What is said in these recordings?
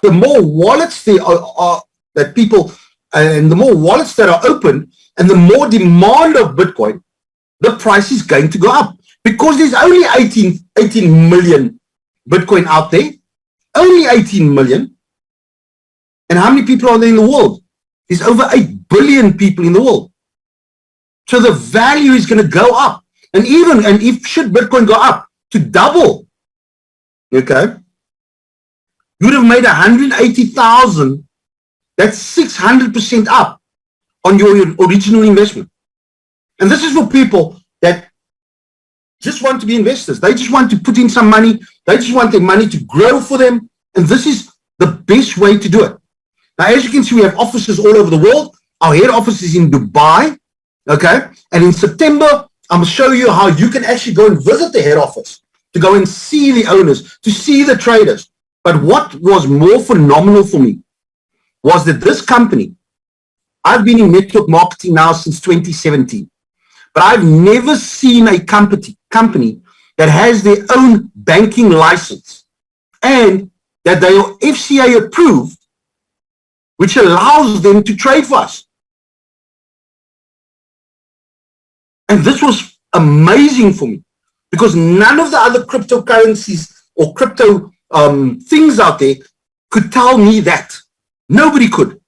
the more wallets there are that people, and the more wallets that are open, and the more demand of Bitcoin, the price is going to go up, because there's only 18 million Bitcoin out there, only 18 million. And how many people are there in the world? There's over 8 billion people in the world. So the value is going to go up. And if should Bitcoin go up to double, okay, you would have made 180,000. That's 600% up on your original investment. And this is for people that just want to be investors. They just want to put in some money. They just want their money to grow for them. And this is the best way to do it. Now, as you can see, we have offices all over the world. Our head office is in Dubai, okay? And in September, I'm going to show you how you can actually go and visit the head office, to go and see the owners, to see the traders. But what was more phenomenal for me was that this company, I've been in network marketing now since 2017, but I've never seen a company that has their own banking license and that they are FCA approved, which allows them to trade for us. And this was amazing for me, because none of the other cryptocurrencies or crypto things out there could tell me that. Nobody could.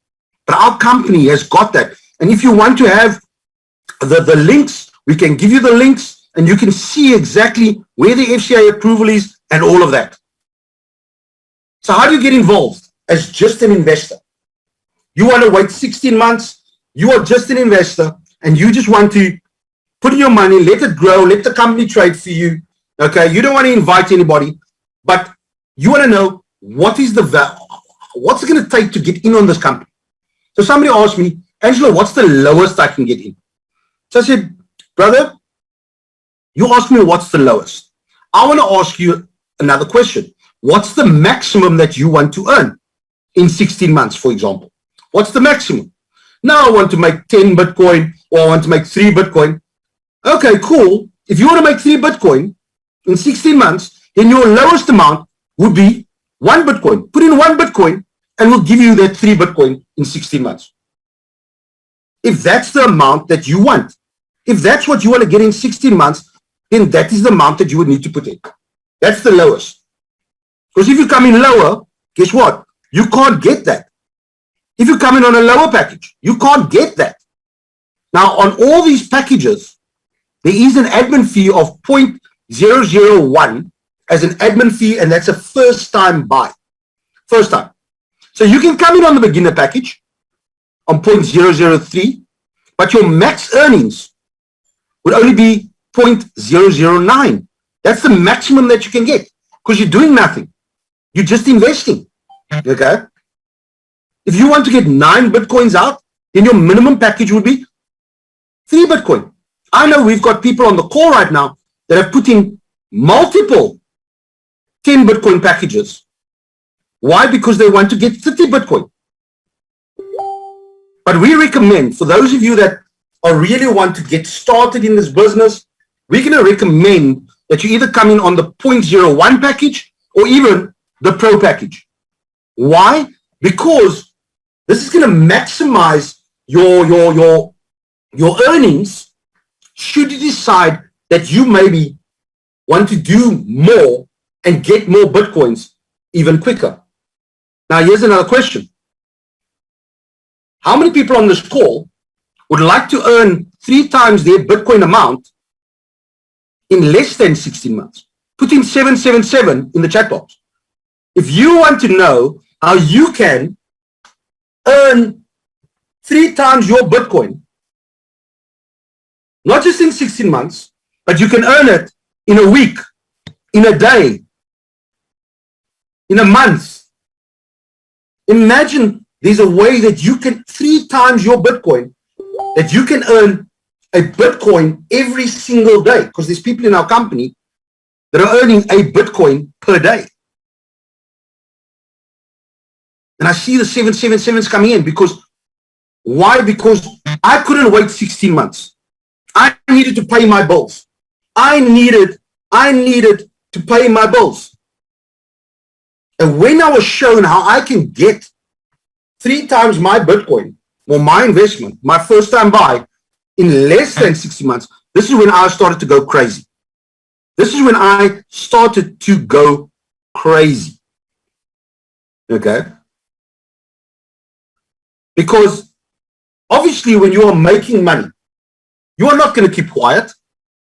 But our company has got that. And if you want to have the links, we can give you the links, and you can see exactly where the FCA approval is and all of that. So how do you get involved as just an investor? You want to wait 16 months, you are just an investor, and you just want to put in your money, let it grow, let the company trade for you, okay? You don't want to invite anybody, but you want to know what is the value, what's it going to take to get in on this company. So somebody asked me, Angelo, what's the lowest I can get in? So I said, brother, you asked me what's the lowest. I want to ask you another question. What's the maximum that you want to earn in 16 months, for example? What's the maximum? Now I want to make 10 Bitcoin, or I want to make 3 Bitcoin. Okay, cool. If you want to make 3 Bitcoin in 16 months, then your lowest amount would be 1 Bitcoin. Put in 1 Bitcoin and we'll give you that 3 Bitcoin in 16 months. If that's the amount that you want, if that's what you want to get in 16 months, then that is the amount that you would need to put in. That's the lowest. Because if you come in lower, guess what? You can't get that. If you come in on a lower package, you can't get that. Now, on all these packages, there is an admin fee of 0.001 as an admin fee, and that's a first-time buy. First time. So you can come in on the beginner package on 0.003, but your max earnings would only be 0.009. That's the maximum that you can get, because you're doing nothing. You're just investing, okay? If you want to get 9 Bitcoins out, then your minimum package would be 3 Bitcoin. I know we've got people on the call right now that have put in multiple 10 Bitcoin packages. Why? Because they want to get 30 Bitcoin. But we recommend, for those of you that are really want to get started in this business, we're going to recommend that you either come in on the 0.01 package or even the Pro package. Why? Because this is going to maximize your earnings should you decide that you maybe want to do more and get more Bitcoins even quicker. Now, here's another question. How many people on this call would like to earn 3 times their Bitcoin amount in less than 16 months? Put in 777 in the chat box. If you want to know how you can earn 3 times your Bitcoin, not just in 16 months, but you can earn it in a week, in a day, in a month. Imagine there's a way that you can 3 times your Bitcoin, that you can earn a Bitcoin every single day, because there's people in our company that are earning a Bitcoin per day. And I see the 777s coming in because, why? Because I couldn't wait 16 months. I needed to pay my bills. I needed to pay my bills. And when I was shown how I can get 3 times my Bitcoin or my investment, my first time buy, in less than 60 months, this is when I started to go crazy. This is when I started to go crazy. Okay? Because obviously when you are making money, you are not going to keep quiet.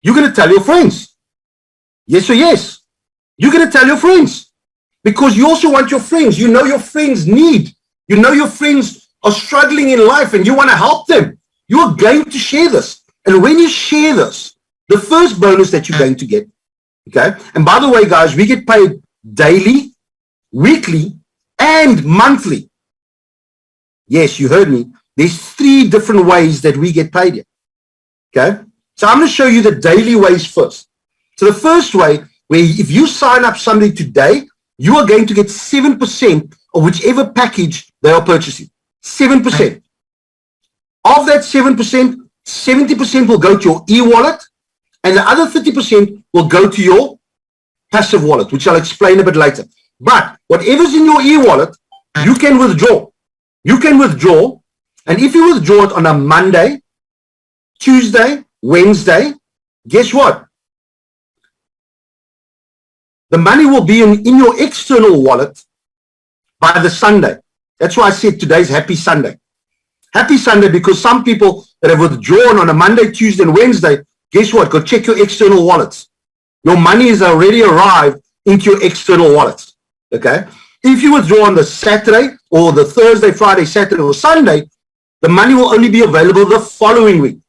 You're going to tell your friends. Yes or yes. You're going to tell your friends. Because you also want your friends. You know your friends need. You know your friends are struggling in life and you want to help them. You are going to share this. And when you share this, the first bonus that you're going to get, okay? And by the way, guys, we get paid daily, weekly, and monthly. Yes, you heard me. There's 3 different ways that we get paid here. Okay? So I'm going to show you the daily ways first. So the first way, where if you sign up somebody today, you are going to get 7% of whichever package they are purchasing. 7%. Of that 7%, 70% will go to your e-wallet, and the other 30% will go to your passive wallet, which I'll explain a bit later. But whatever's in your e-wallet, you can withdraw. You can withdraw, and if you withdraw it on a Monday, Tuesday, Wednesday, guess what? The money will be in your external wallet by the Sunday. That's why I said today's Happy Sunday. Happy Sunday, because some people that have withdrawn on a Monday, Tuesday, and Wednesday, guess what? Go check your external wallets. Your money has already arrived into your external wallets. Okay? If you withdraw on the Saturday or the Thursday, Friday, Saturday, or Sunday, the money will only be available the following week.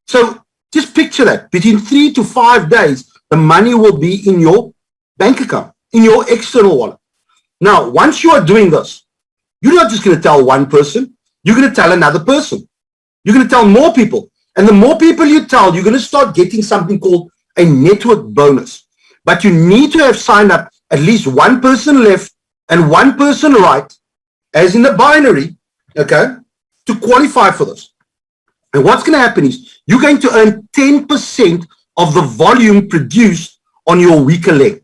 So just picture that. Between 3 to 5 days, the money will be in your bank account, in your external wallet. Now, once you are doing this, you're not just going to tell one person. You're going to tell another person. You're going to tell more people. And the more people you tell, you're going to start getting something called a network bonus. But you need to have signed up at least one person left and one person right, as in the binary, okay, to qualify for this. And what's going to happen is you're going to earn 10% of the volume produced on your weaker leg.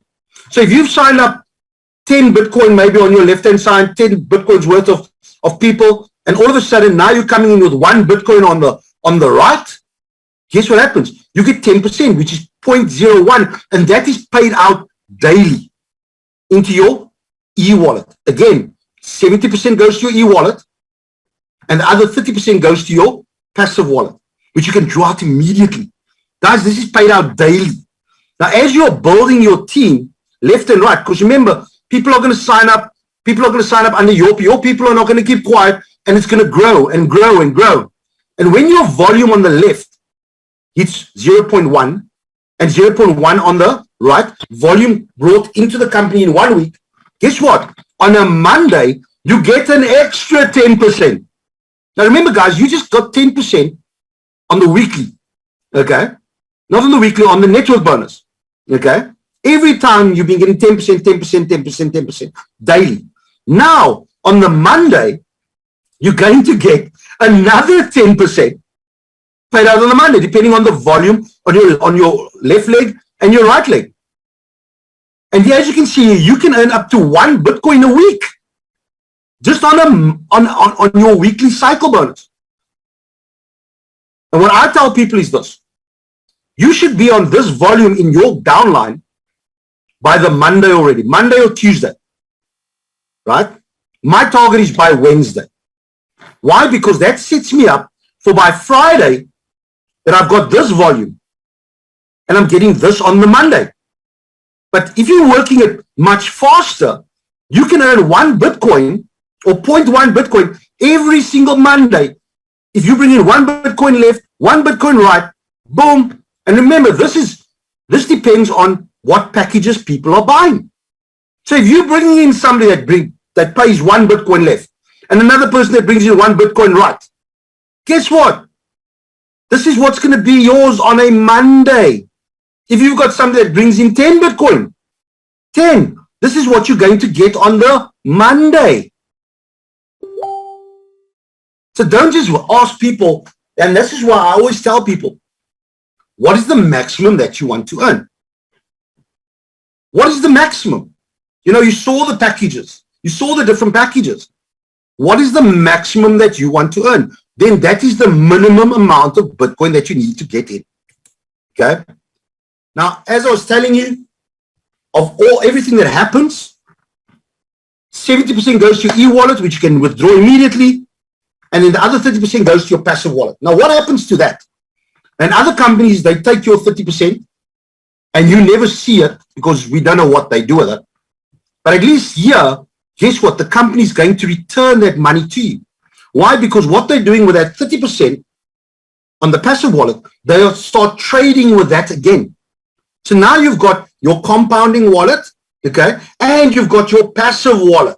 So if you've signed up 10 Bitcoin maybe on your left-hand side, 10 Bitcoins worth of people, and all of a sudden now you're coming in with 1 Bitcoin on the right, guess what happens? You get 10%, which is 0.01, and that is paid out daily into your e-wallet. Again, 70% goes to your e-wallet, and the other 30% goes to your passive wallet, which you can draw out immediately. Guys, this is paid out daily. Now, as you're building your team left and right, because remember, people are going to sign up. People are going to sign up under your people are not going to keep quiet, and it's going to grow and grow and grow. And when your volume on the left hits 0.1 and 0.1 on the right, volume brought into the company in 1 week, guess what? On a Monday, you get an extra 10%. Now remember, guys, you just got 10% on the weekly, okay? Not on the weekly, on the network bonus, okay? Every time you've been getting 10%, 10%, 10%, 10% daily. Now, on the Monday, you're going to get another 10% paid out on the Monday, depending on the volume on your left leg and your right leg. And here, as you can see, you can earn up to 1 Bitcoin a week just on your weekly cycle bonus. And what I tell people is this: you should be on this volume in your downline by the Monday already, Monday or Tuesday, right? My target is by Wednesday. Why? Because that sets me up for by Friday that I've got this volume and I'm getting this on the Monday. But if you're working it much faster, you can earn 1 Bitcoin or 0.1 Bitcoin every single Monday. If you bring in 1 Bitcoin left, 1 Bitcoin right, boom. And remember, this depends on what packages people are buying. So if you're bringing in somebody that pays 1 Bitcoin left and another person that brings in 1 Bitcoin right, guess what? This is what's going to be yours on a Monday. If you've got somebody that brings in 10 Bitcoin, 10, this is what you're going to get on the Monday. So don't just ask people, and this is why I always tell people, what is the maximum that you want to earn? What is the maximum? You know, you saw the packages. You saw the different packages. What is the maximum that you want to earn? Then that is the minimum amount of Bitcoin that you need to get in. Okay. Now, as I was telling you, of everything that happens, 70% goes to your e-wallet, which you can withdraw immediately. And then the other 30% goes to your passive wallet. Now, what happens to that? And other companies, they take your 30% and you never see it because we don't know what they do with it. But at least here, guess what? The company is going to return that money to you. Why? Because what they're doing with that 30% on the passive wallet, they'll start trading with that again. So now you've got your compounding wallet, okay, and you've got your passive wallet.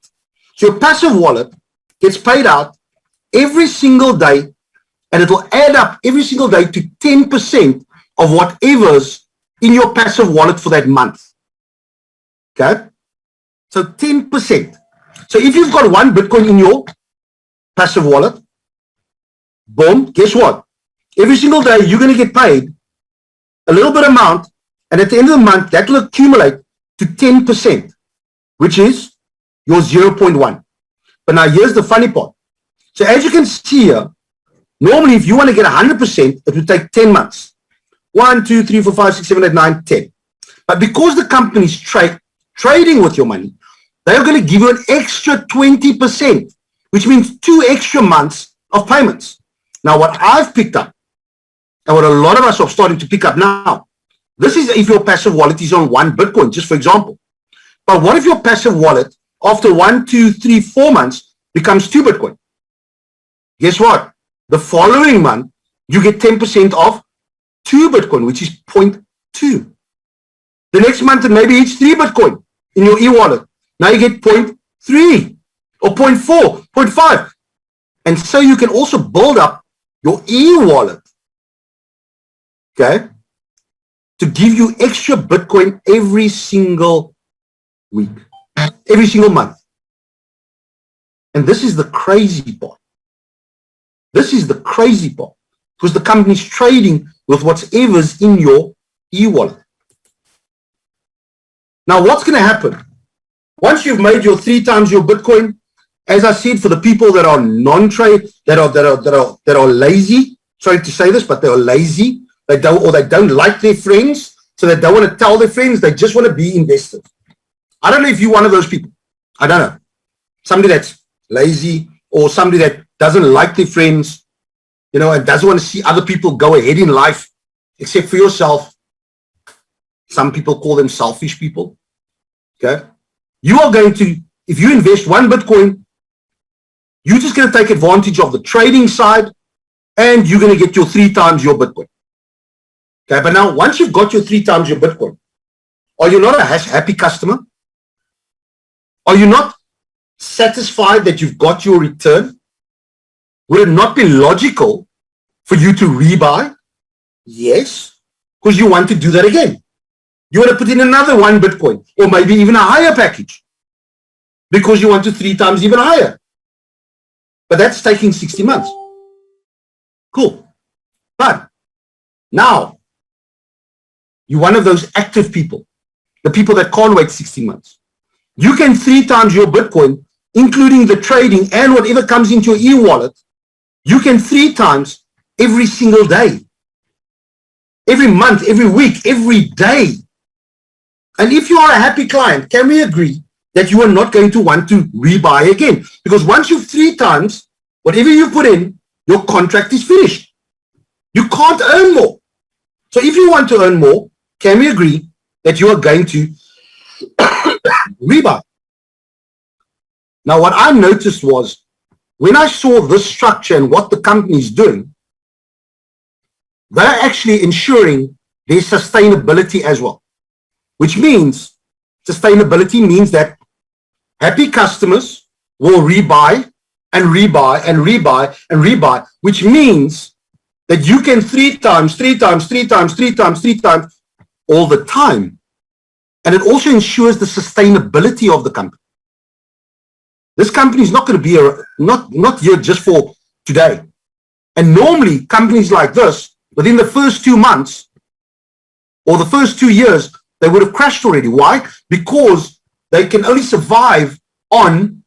So your passive wallet gets paid out every single day, and it will add up every single day to 10% of whatever's in your passive wallet for that month. Okay? So 10%. So if you've got 1 Bitcoin in your passive wallet, boom, guess what? Every single day you're going to get paid a little bit amount, and at the end of the month, that will accumulate to 10%, which is your 0.1. But now here's the funny part. So as you can see here, normally if you want to get 100%, it would take 10 months. 1, 2, 3, 4, 5, 6, 7, 8, 9, 10. But because the company's trading with your money, they are going to give you an extra 20%, which means 2 extra months of payments. Now, what I've picked up, and what a lot of us are starting to pick up now, this is if your passive wallet is on 1 Bitcoin, just for example. But what if your passive wallet, after 1, 2, 3, 4 months, becomes 2 Bitcoin? Guess what? The following month, you get 10% of 2 Bitcoin, which is 0.2. The next month, maybe it's 3 Bitcoin in your e-wallet. Now you get 0.3 or 0.4, 0.5. And so you can also build up your e-wallet, okay, to give you extra Bitcoin every single week, every single month. And this is the crazy part. This is the crazy part, because the company's trading with whatever's in your e-wallet. Now, what's going to happen? Once you've made your 3 times your Bitcoin, as I said, for the people that are non-trade, that are lazy, sorry to say this, but they are lazy, they don't like their friends, so they don't want to tell their friends, they just want to be investors. I don't know if you're one of those people. I don't know. Somebody that's lazy, or somebody that doesn't like their friends, you know, and doesn't want to see other people go ahead in life except for yourself. Some people call them selfish people. Okay. You are going to, if you invest 1 Bitcoin, you're just going to take advantage of the trading side, and you're going to get your 3 times your Bitcoin. Okay. But now, once you've got your 3 times your Bitcoin, are you not a happy customer? Are you not satisfied that you've got your return? Would it not be logical for you to rebuy? Yes, because you want to do that again. You want to put in another 1 Bitcoin, or maybe even a higher package, because you want to 3 times even higher. But that's taking 60 months. Cool. But now, you're one of those active people, the people that can't wait 60 months. You can 3 times your Bitcoin, including the trading and whatever comes into your e-wallet. You can 3 times every single day, every month, every week, every day. And if you are a happy client, can we agree that you are not going to want to rebuy again? Because once you've 3 times whatever you put in, your contract is finished. You can't earn more. So if you want to earn more, can we agree that you are going to rebuy? Now, what I noticed was, when I saw this structure and what the company is doing, they're actually ensuring their sustainability as well, which means sustainability means that happy customers will rebuy and rebuy and rebuy and rebuy, which means that you can 3 times, 3 times, 3 times, 3 times, 3 times all the time. And it also ensures the sustainability of the company. This company is not going to be not here just for today. And normally companies like this, within the first 2 months or the first 2 years, they would have crashed already. Why? Because they can only survive on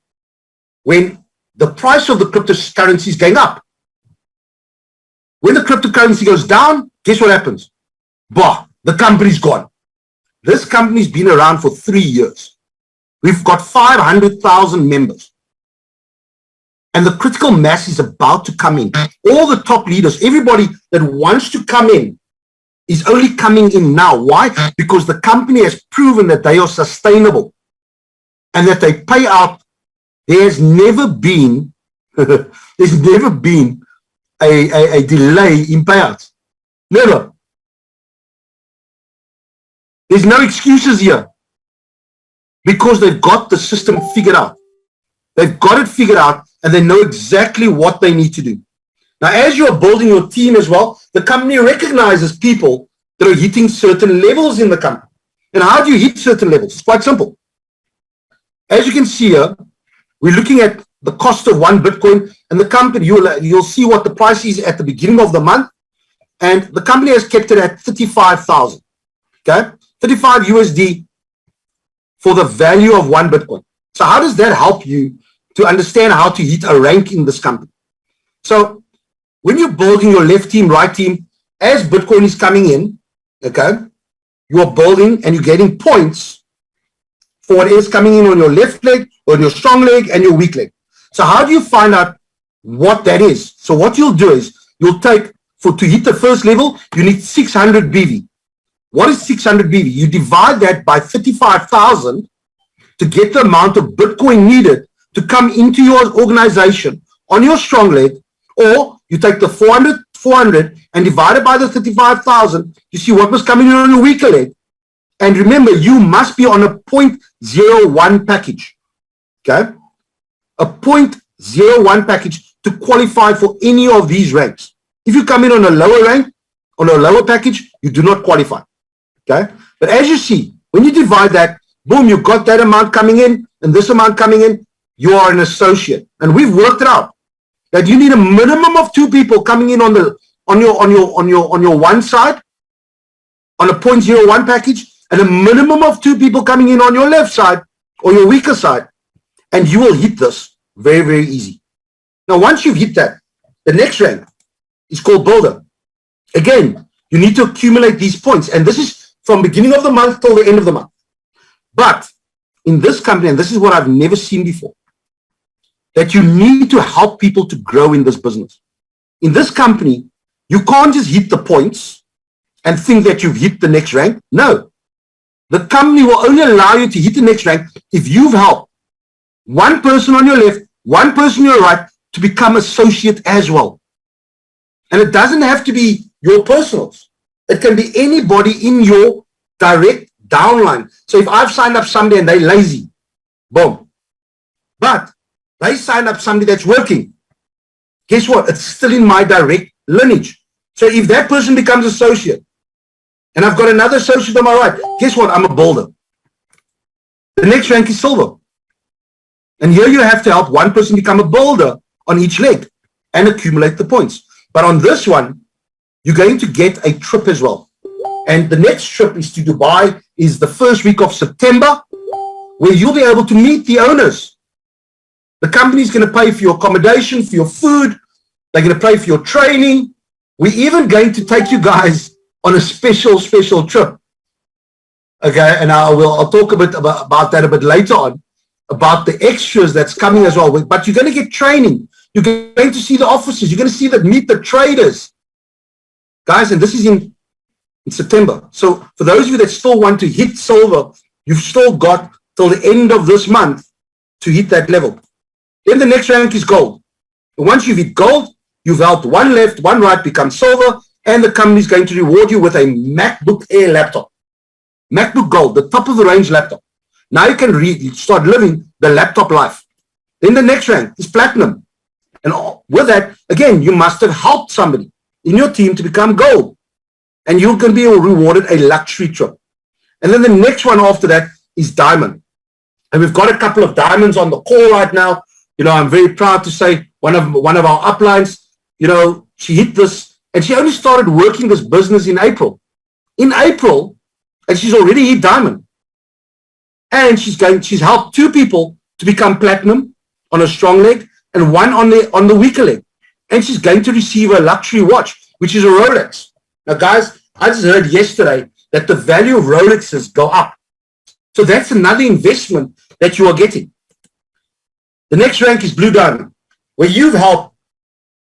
when the price of the cryptocurrency is going up. When the cryptocurrency goes down, guess what happens? Bah, the company's gone. This company's been around for 3 years. We've got 500,000 members. And the critical mass is about to come in. All the top leaders, everybody that wants to come in is only coming in now. Why? Because the company has proven that they are sustainable and that they pay out. There's never been, there's never been a delay in payouts. Never. There's no excuses here because they've got the system figured out. They've got it figured out and they know exactly what they need to do. Now, as you're building your team as well, the company recognizes people that are hitting certain levels in the company. And how do you hit certain levels? It's quite simple. As you can see here, we're looking at the cost of one Bitcoin and the company, you'll see what the price is at the beginning of the month. And the company has kept it at 35,000, okay? 35 USD for the value of one Bitcoin. So how does that help you to understand how to hit a rank in this company? So when you're building your left team, right team, as Bitcoin is coming in, okay, you are building and you're getting points for what is coming in on your left leg, or your strong leg and your weak leg. So how do you find out what that is? So what you'll do is you'll take, to hit the first level, you need 600 BV. What is 600 BV? You divide that by 35,000 to get the amount of Bitcoin needed to come into your organization on your strong leg, or you take the 400 and divide it by the 35,000, you see what was coming in on your weaker leg. And remember, you must be on a 0.01 package, okay? A 0.01 package to qualify for any of these ranks. If you come in on a lower rank, on a lower package, you do not qualify, okay? But as you see, when you divide that, boom, you got that amount coming in and this amount coming in, you are an associate. And we've worked it out that you need a minimum of 2 people coming in on your one side, on a 0.01 package, and a minimum of 2 people coming in on your left side or your weaker side, and you will hit this very, very easy. Now, once you've hit that, the next rank is called Builder. Again, you need to accumulate these points, and this is from beginning of the month till the end of the month. But in this company, and this is what I've never seen before, that you need to help people to grow in this business. In this company, you can't just hit the points and think that you've hit the next rank. No. The company will only allow you to hit the next rank if you've helped one person on your left, one person on your right to become associate as well. And it doesn't have to be your personals. It can be anybody in your direct downline. So if I've signed up somebody and they're lazy, boom. But they sign up somebody that's working, guess what? It's still in my direct lineage. So if that person becomes associate, and I've got another associate on my right, guess what? I'm a builder. The next rank is silver. And here you have to help one person become a builder on each leg and accumulate the points. But on this one, you're going to get a trip as well. And the next trip is to Dubai, is the first week of September, where you'll be able to meet the owners. The company's going to pay for your accommodation, for your food. They're going to pay for your training. We're even going to take you guys on a special trip. Okay, and I'll talk a bit about that a bit later on, about the extras that's coming as well. But you're going to get training. You're going to see the offices. You're going to meet the traders. Guys, and this is in September. So for those of you that still want to hit silver, you've still got till the end of this month to hit that level. Then the next rank is gold. And once you've hit gold, you've helped one left, one right become silver, and the company is going to reward you with a MacBook Air laptop. MacBook Gold, the top of the range laptop. Now you can start living the laptop life. Then the next rank is platinum. And with that, again, you must have helped somebody in your team to become gold. And you're going to be rewarded a luxury trip. And then the next one after that is diamond. And we've got a couple of diamonds on the call right now. You know, I'm very proud to say one of our uplines, you know, she hit this. And she only started working this business in April. In April, and she's already hit diamond. And she's helped 2 people to become platinum on a strong leg and 1 on the weaker leg. And she's going to receive a luxury watch, which is a Rolex. Now, guys, I just heard yesterday that the value of Rolexes go up. So that's another investment that you are getting. The next rank is Blue Diamond, where you've helped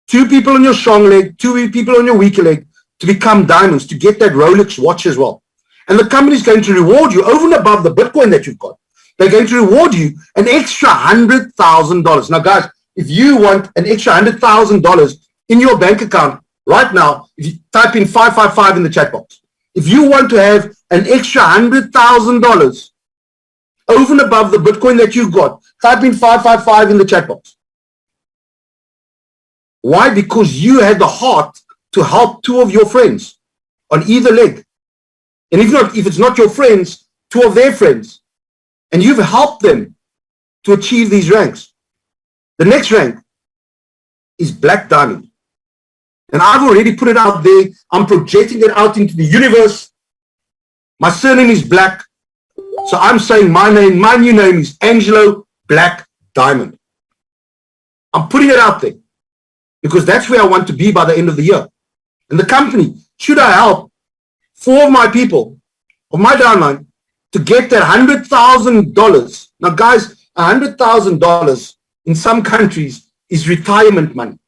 2 people on your strong leg, 2 people on your weaker leg to become diamonds, to get that Rolex watch as well. And the company is going to reward you over and above the Bitcoin that you've got. They're going to reward you an extra $100,000. Now, guys, if you want an extra $100,000 in your bank account right now, if you type in 555 in the chat box, if you want to have an extra $100,000 over and above the Bitcoin that you've got, type in 555 in the chat box. Why? Because you had the heart to help 2 of your friends on either leg. And if it's not your friends, 2 of their friends. And you've helped them to achieve these ranks. The next rank is Black Diamond. And I've already put it out there. I'm projecting it out into the universe. My surname is Black. So I'm saying my new name is Angelo Black Diamond. I'm putting it out there because that's where I want to be by the end of the year. And the company, should I help 4 of my people, of my downline, to get that $100,000. Now, guys, $100,000 in some countries is retirement money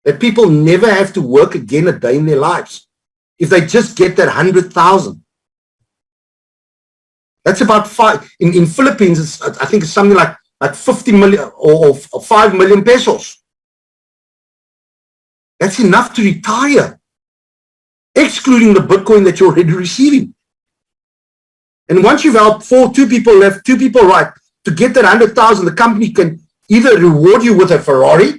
that people never have to work again a day in their lives if they just get that 100,000. That's about 5 in Philippines. I think it's something like 50 million or 5 million pesos. That's enough to retire, excluding the Bitcoin that you're already receiving. And once you've helped 2 people left, 2 people right, to get that 100,000, the company can either reward you with a Ferrari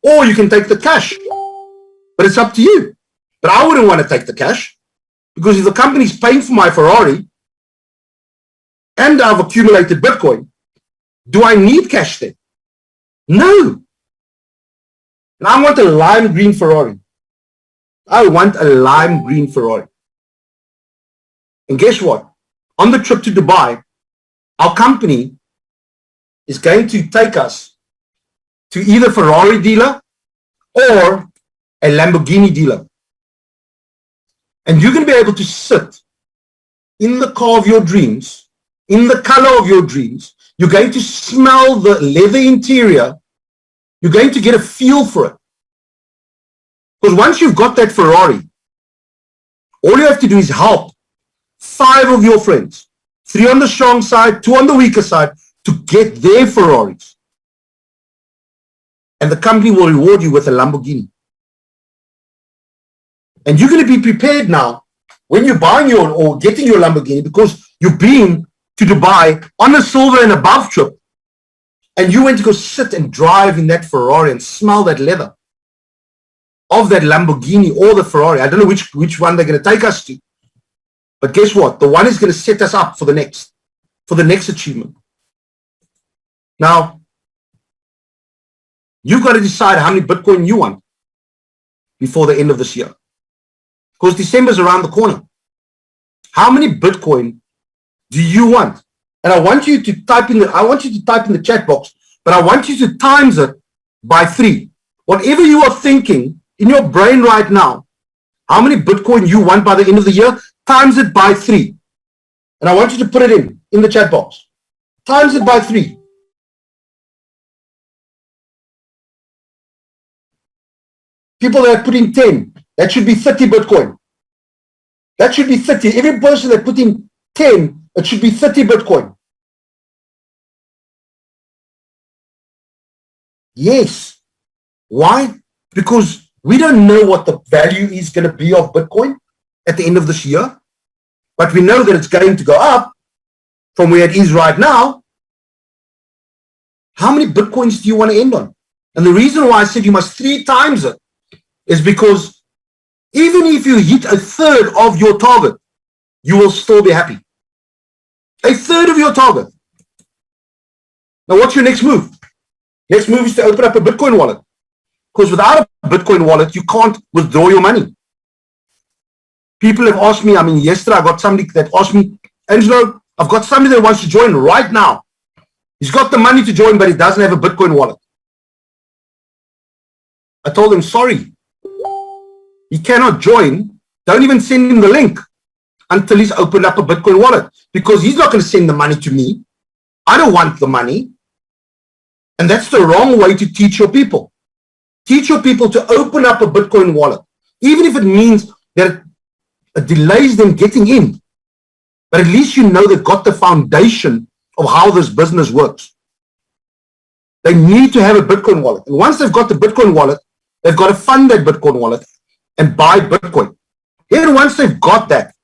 or you can take the cash. But it's up to you. But I wouldn't want to take the cash because if the company's paying for my Ferrari and I've accumulated Bitcoin, do I need cash then? No. And I want a lime green Ferrari. I want a lime green Ferrari. And guess what? On the trip to Dubai, our company is going to take us to either Ferrari dealer or a Lamborghini dealer. And you're going to be able to sit in the car of your dreams, in the color of your dreams. You're going to smell the leather interior. You're going to get a feel for it. Because once you've got that Ferrari, all you have to do is help 5 of your friends, 3 on the strong side, 2 on the weaker side, to get their Ferraris. And the company will reward you with a Lamborghini. And you're going to be prepared now when you're buying your or getting your Lamborghini, because you've been to Dubai on a silver and above trip, and you went to go sit and drive in that Ferrari and smell that leather of that Lamborghini or the Ferrari. I don't know which one they're going to take us to. But guess what? The one is going to set us up for the next achievement. Now, you've got to decide how many Bitcoin you want before the end of this year. Because December is around the corner. How many Bitcoin do you want? And I want you to type in the chat box, but I want you to times it by 3. Whatever you are thinking in your brain right now, how many Bitcoin you want by the end of the year, times it by 3. And I want you to put it in the chat box. Times it by 3. People that put in 10, that should be 30 Bitcoin. That should be 30. Every person that put in 10, it should be 30 Bitcoin. Yes. Why? Because we don't know what the value is going to be of Bitcoin at the end of this year, but we know that it's going to go up from where it is right now. How many Bitcoins do you want to end on? And the reason why I said you must 3 times it is because even if you hit a third of your target, you will still be happy. A third of your target. Now, what's your next move? Next move is to open up a Bitcoin wallet. Because without a Bitcoin wallet, you can't withdraw your money. People have asked me, yesterday I got somebody that asked me, Angelo, I've got somebody that wants to join right now. He's got the money to join, but he doesn't have a Bitcoin wallet. I told him, sorry, he cannot join. Don't even send him the link until he's opened up a Bitcoin wallet, because he's not going to send the money to me. I don't want the money. And that's the wrong way to teach your people. Teach your people to open up a Bitcoin wallet, even if it means that it delays them getting in. But at least you know they've got the foundation of how this business works. They need to have a Bitcoin wallet. And once they've got the Bitcoin wallet, they've got to fund that Bitcoin wallet and buy Bitcoin. Then once they've got that,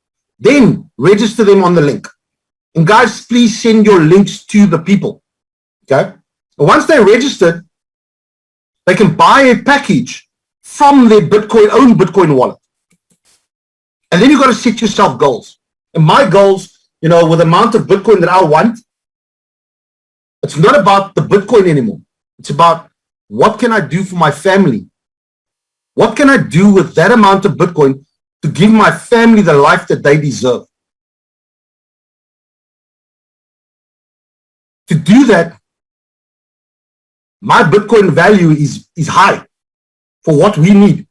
then register them on the link. And guys, please send your links to the people. Okay? And once they're registered, they can buy a package from their own Bitcoin wallet. And then you've got to set yourself goals. And my goals, with the amount of Bitcoin that I want, it's not about the Bitcoin anymore. It's about what can I do for my family? What can I do with that amount of Bitcoin to give my family the life that they deserve? To do that, my Bitcoin value is high for what we need,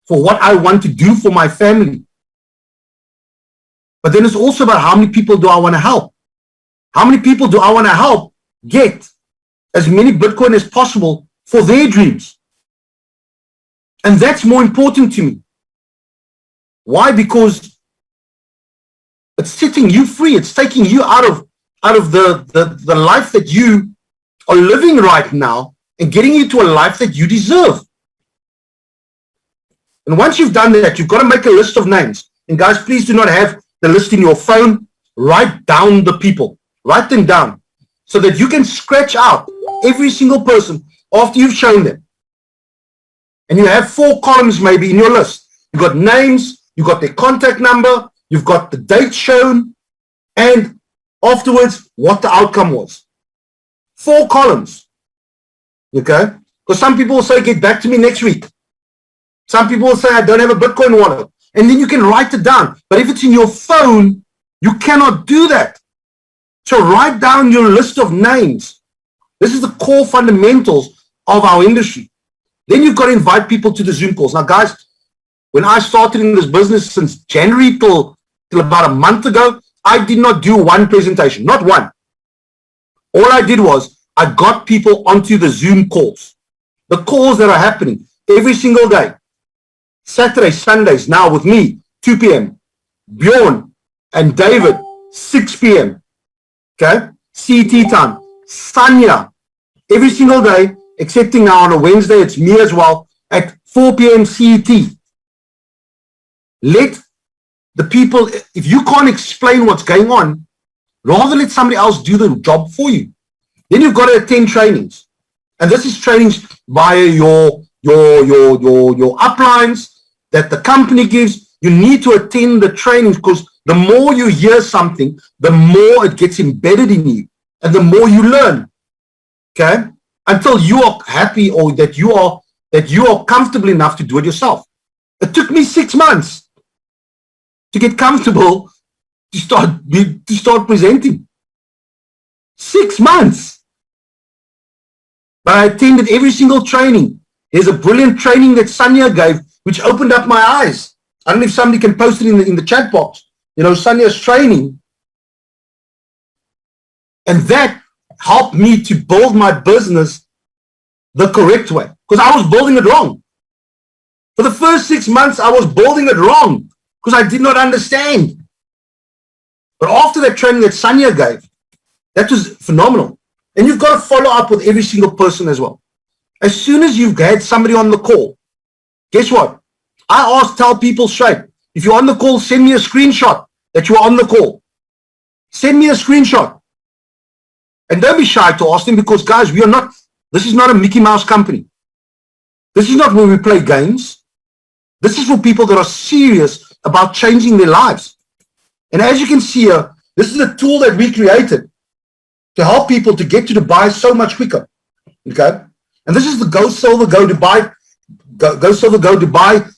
for what I want to do for my family. But then it's also about how many people do I want to help? How many people do I want to help get as many Bitcoin as possible for their dreams? And that's more important to me. Why? Because it's setting you free. It's taking you out of the life that you are living right now and getting you to a life that you deserve. And once you've done that, you've got to make a list of names. And guys, please do not have the list in your phone. Write down the people. Write them down so that you can scratch out every single person after you've shown them. And you have 4 columns maybe in your list. You've got names, you've got their contact number, you've got the date shown, and afterwards, what the outcome was. 4 columns. Okay? Because some people will say, get back to me next week. Some people will say, I don't have a Bitcoin wallet. And then you can write it down. But if it's in your phone, you cannot do that. So write down your list of names. This is the core fundamentals of our industry. Then you've got to invite people to the Zoom calls. Now, guys, when I started in this business since January till about a month ago, I did not do one presentation, not one. All I did was I got people onto the Zoom calls, the calls that are happening every single day. Saturdays, Sundays, now with me, 2 p.m. Bjorn and David, 6 p.m. Okay? CT time. Sanya, every single day, excepting now on a Wednesday, it's me as well, at 4 p.m. CET. Let the people, if you can't explain what's going on, rather let somebody else do the job for you. Then you've got to attend trainings. And this is trainings via your uplines that the company gives. You need to attend the trainings, because the more you hear something, the more it gets embedded in you and the more you learn. Okay? Until you are happy, or that you are comfortable enough to do it yourself. It took me 6 months to get comfortable to start presenting. 6 months. But I attended every single training. There's a brilliant training that Sanya gave, which opened up my eyes. I don't know if somebody can post it in the chat box. Sanya's training. And that helped me to build my business the correct way, because I was building it wrong. For the first 6 months, I was building it wrong because I did not understand. But after that training that Sanya gave, that was phenomenal. And you've got to follow up with every single person as well. As soon as you've had somebody on the call, guess what? Tell people straight, if you're on the call, send me a screenshot that you are on the call. Send me a screenshot. And don't be shy to ask them, because guys, this is not a Mickey Mouse company. This is not where we play games. This is for people that are serious about changing their lives. And as you can see here, this is a tool that we created to help people to get to Dubai so much quicker. Okay? And this is the Go Silver, Go Dubai, Go Silver, Go Dubai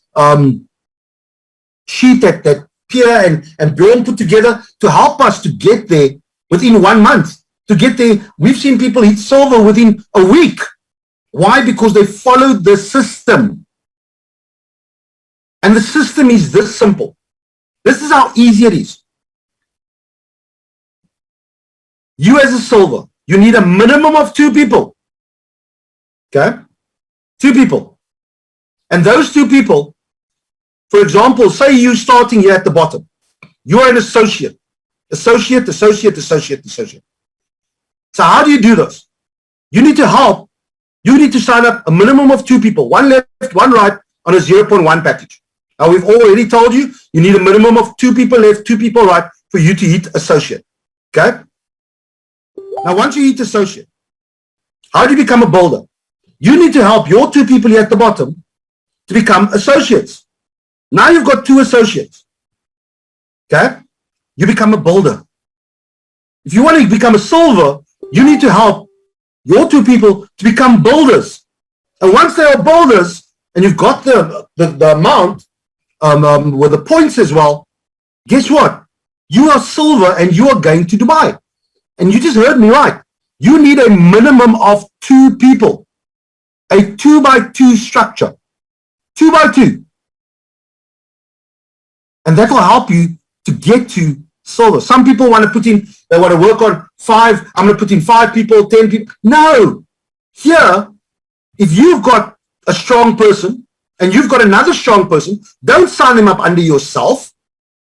sheet that Pierre and Bjorn put together to help us to get there within 1 month to get there. We've seen people hit silver within a week. Why? Because they followed the system. And the system is this simple. This is how easy it is. You as a silver, you need a minimum of 2 people. Okay? 2 people. And those 2 people, for example, say you starting here at the bottom. You're an associate. Associate. So how do you do this? You need to help. You need to sign up a minimum of 2 people, 1 left, 1 right on a 0.1 package. Now we've already told you, you need a minimum of 2 people left, 2 people right for you to hit associate. Okay? Now once you hit associate, how do you become a builder? You need to help your 2 people here at the bottom to become associates. Now you've got 2 associates. Okay? You become a builder. If you want to become a silver, you need to help your 2 people to become builders. And once they are builders, and you've got the amount with the points as well, guess what? You are silver and you are going to Dubai. And you just heard me right. You need a minimum of 2 people. A 2x2 structure. 2 by 2. And that will help you to get to silver. Some people want to put in, they want to work on 5. I'm going to put in 5 people, 10 people. No. Here, if you've got a strong person and you've got another strong person, don't sign them up under yourself.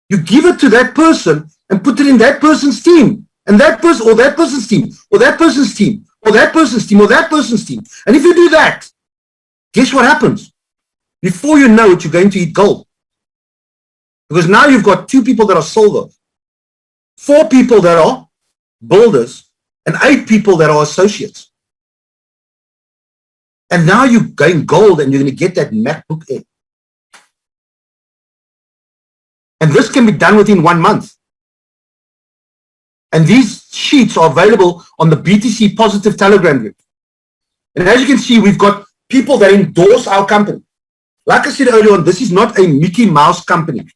You give it to that person and put it in that person's team. And that person, or that person's team, or that person's team, or that person's team, or that person's team. And if you do that, guess what happens? Before you know it, you're going to eat gold. Because now you've got 2 people that are silver, 4 people that are builders, and 8 people that are associates. And now you're going gold and you're going to get that MacBook Air. And this can be done within 1 month. And these sheets are available on the BTC Positive Telegram group. And as you can see, we've got people that endorse our company. Like I said earlier on, this is not a Mickey Mouse company.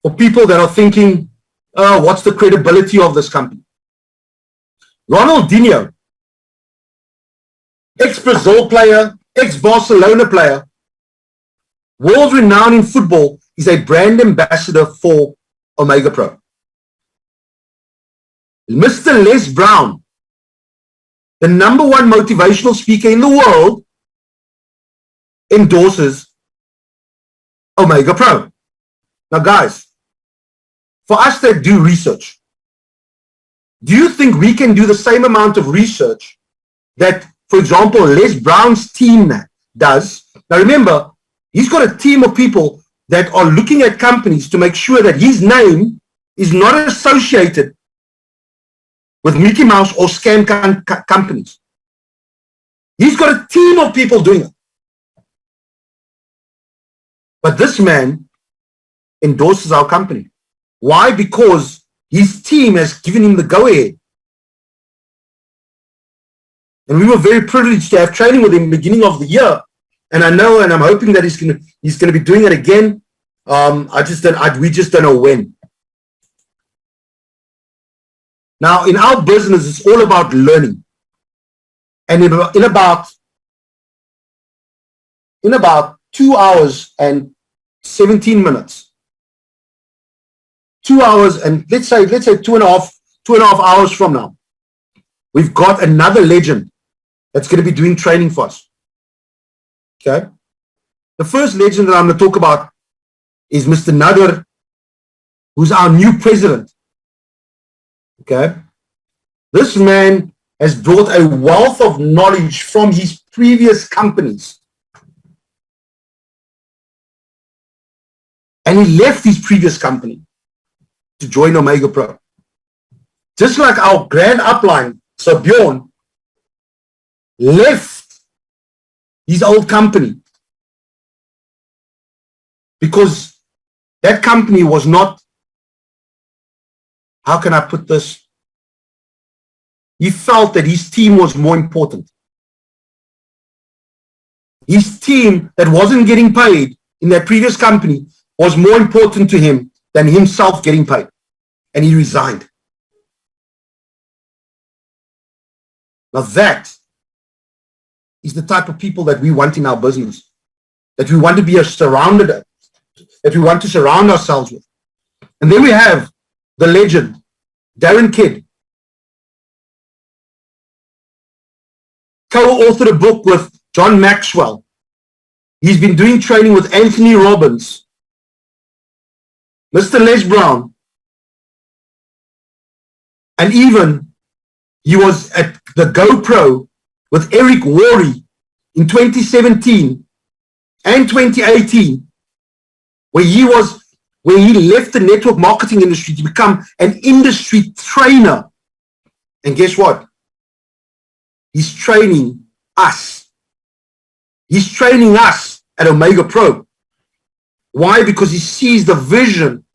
For people that are thinking, oh, what's the credibility of this company? Ronaldinho, ex-Brazil player, ex-Barcelona player, world renowned in football, is a brand ambassador for Omega Pro. Mr. Les Brown, the #1 motivational speaker in the world, endorses Omega Pro. Now guys, for us that do research, do you think we can do the same amount of research that, for example, Les Brown's team does? Now remember, he's got a team of people that are looking at companies to make sure that his name is not associated with Mickey Mouse or scam companies. He's got a team of people doing it. But this man endorses our company. Why? Because his team has given him the go-ahead. And we were very privileged to have training with him beginning of the year. And I know, and I'm hoping that he's gonna be doing it again. We just don't know when. Now, in our business, it's all about learning. And in about 2 hours and 17 minutes, 2 hours and let's say 2.5 hours from now, we've got another legend that's going to be doing training for us. Okay. The first legend that I'm going to talk about is Mr. Nader, who's our new president. Okay. This man has brought a wealth of knowledge from his previous companies. And he left his previous company to join Omega Pro. Just like our grand upline, Sir Bjorn, left his old company because that company was not, how can I put this? He felt that his team was more important. His team that wasn't getting paid in that previous company was more important to him than himself getting paid. and he resigned. Now that is the type of people that we want in our business, that we want to be surrounded, that we want to surround ourselves with. And then we have the legend, Darren Kidd, co-authored a book with John Maxwell. He's been doing training with Anthony Robbins, Mr. Les Brown, and even he was at the GoPro with Eric Worre in 2017 and 2018, where he left the network marketing industry to become an industry trainer. And guess what? He's training us. He's training us at Omega Pro. Why? Because he sees the vision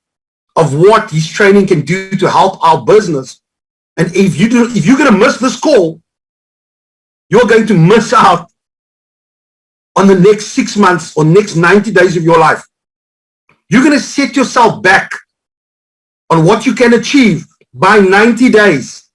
of what his training can do to help our business. And if you're going to miss this call, you're going to miss out on the next 6 months or next 90 days of your life. You're going to set yourself back on what you can achieve by 90 days.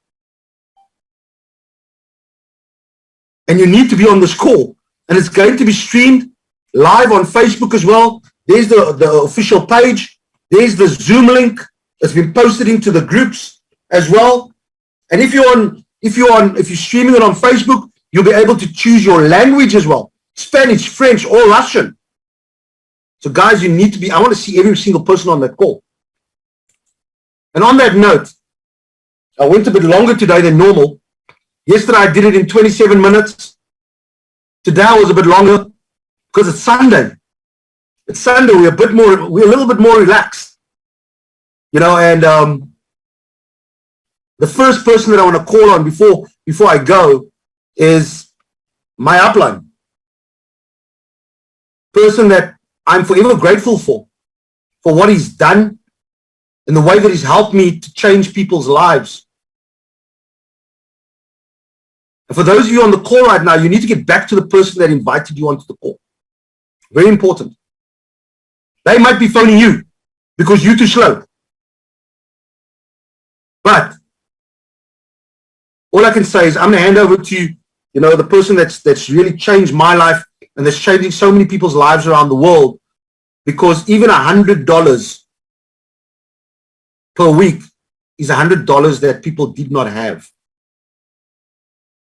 And you need to be on this call. And it's going to be streamed live on Facebook as well. There's the official page. There's the Zoom link that's been posted into the groups as well. And if you're streaming it on Facebook, you'll be able to choose your language as well. Spanish, French, or Russian. So guys, you need to be, I want to see every single person on that call. And on that note, I went a bit longer today than normal. Yesterday I did it in 27 minutes. Today I was a bit longer because it's Sunday. It's Sunday, we're a little bit more relaxed. You know, and the first person that I want to call on before I go is my upline. Person that I'm forever grateful for what he's done and the way that he's helped me to change people's lives. And for those of you on the call right now, you need to get back to the person that invited you onto the call. Very important. They might be phoning you because you're too slow. But all I can say is I'm going to hand over to the person that's really changed my life and that's changing so many people's lives around the world, because even $100 per week is $100 that people did not have,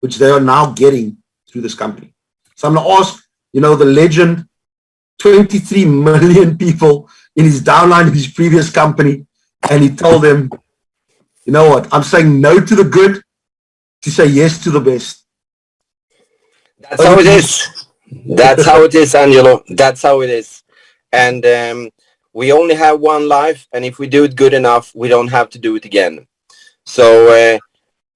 which they are now getting through this company. So I'm going to ask, the legend, 23 million people in his downline in his previous company, and he told them, you know what, I'm saying no to the good to say yes to the best. That's how it is. That's how it is, Angelo. That's how it is. And we only have one life, and if we do it good enough, we don't have to do it again. So